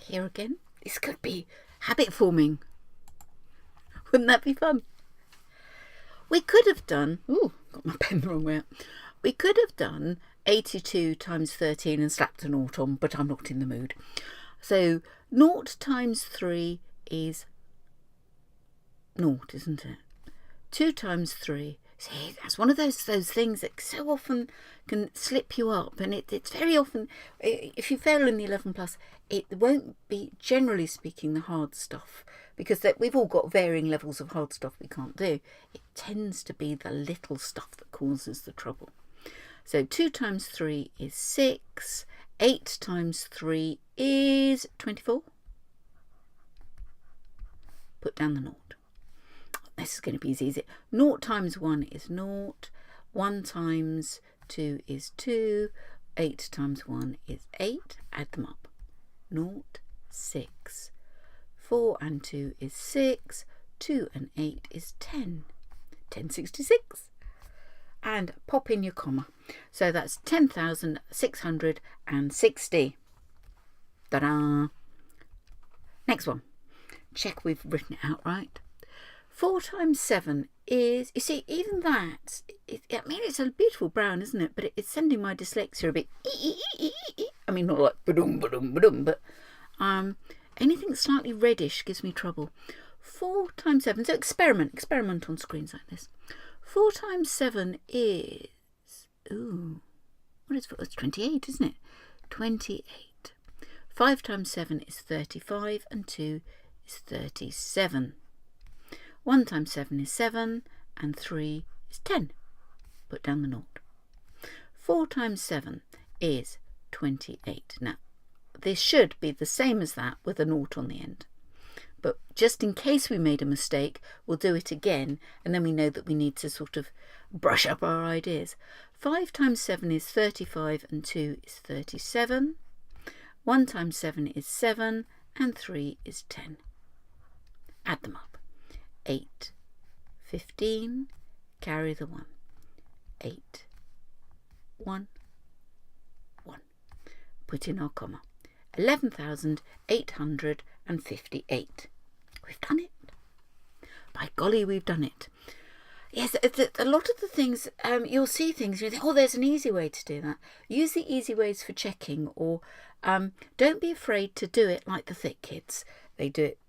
here again. This could be habit forming. Wouldn't that be fun? We could have done... Ooh, got my pen the wrong way out. We could have done 82 times 13 and slapped a naught on, but I'm not in the mood. So 0 times 3 is naught, isn't it? 2 times 3. See, that's one of those things that so often can slip you up, and it's very often, if you fail in the 11 plus, it won't be, generally speaking, the hard stuff, because we've all got varying levels of hard stuff we can't do. It tends to be the little stuff that causes the trouble. So 2 times 3 is 6. 8 times 3 is 24. Put down the naught. This is going to be as easy. 0 times 1 is 0. 1 times 2 is 2. 8 times 1 is 8. Add them up. 0, 6. 4 and 2 is 6. 2 and 8 is 10. 1066. And pop in your comma. So that's 10,660. Ta-da! Next one. Check we've written it out right. 4 times 7 is, you see, even that, I mean, it's a beautiful brown, isn't it? But it's sending my dyslexia a bit, I mean, not like ba-dum, ba-dum, ba-dum, but anything slightly reddish gives me trouble. 4 times 7, so experiment on screens like this. 4 times 7 is, ooh, what is 4? It's 28, isn't it? 28. 5 times 7 is 35, and 2 is 37. 1 times 7 is 7, and 3 is 10. Put down the naught. 4 times 7 is 28. Now, this should be the same as that with a naught on the end. But just in case we made a mistake, we'll do it again, and then we know that we need to sort of brush up our ideas. 5 times 7 is 35, and 2 is 37. 1 times 7 is 7, and 3 is 10. Add them up. 8, 15, carry the 1. 8, 1, 1. Put in our comma. 11,858. We've done it. By golly, we've done it. Yes, a lot of the things, you'll see things, you think, oh, there's an easy way to do that. Use the easy ways for checking, or don't be afraid to do it like the thick kids. They do it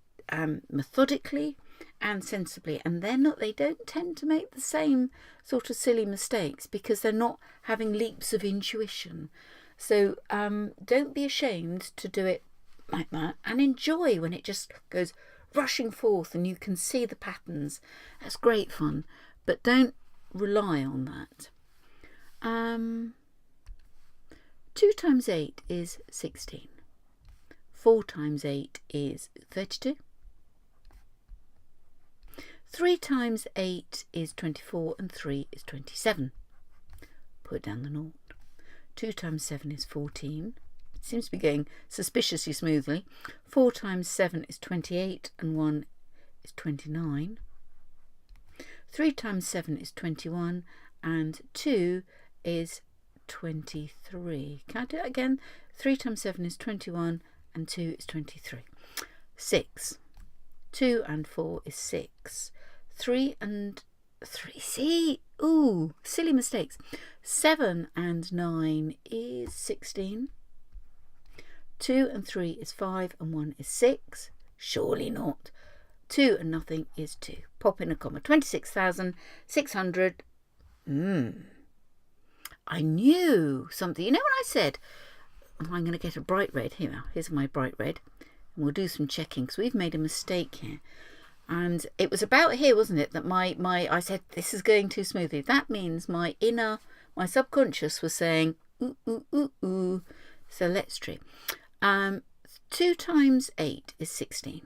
methodically and sensibly, and they don't tend to make the same sort of silly mistakes because they're not having leaps of intuition. So don't be ashamed to do it like that, and enjoy when it just goes rushing forth and you can see the patterns. That's great fun, but don't rely on that. 2 times 8 is 16. 4 times 8 is 32. 3 times 8 is 24, and 3 is 27. Put down the naught. 2 times 7 is 14. It seems to be going suspiciously smoothly. 4 times 7 is 28, and 1 is 29. 3 times 7 is 21, and 2 is 23. Can I do that again? 3 times 7 is 21, and 2 is 23. 6. 2 and 4 is 6. 3 and 3. See? Ooh, silly mistakes. 7 and 9 is 16. 2 and 3 is 5, and 1 is 6. Surely not. 2 and nothing is 2. Pop in a comma. 26,600. I knew something. You know when I said, oh, I'm going to get a bright red. Here's my bright red. And we'll do some checking because we've made a mistake here. And it was about here, wasn't it, that I said, this is going too smoothly. That means my subconscious was saying, ooh, ooh, ooh, ooh. So let's try. 2 times 8 is 16.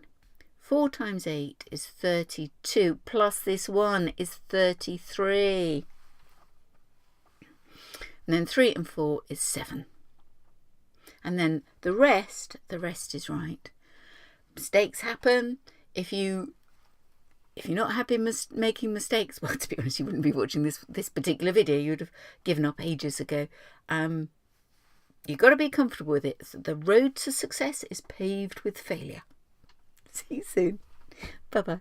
4 times 8 is 32. Plus this 1 is 33. And then 3 and 4 is 7. And then the rest is right. Mistakes happen. If you're not happy making mistakes, well, to be honest, you wouldn't be watching this particular video. You would have given up ages ago. You've got to be comfortable with it. The road to success is paved with failure. See you soon. Bye-bye.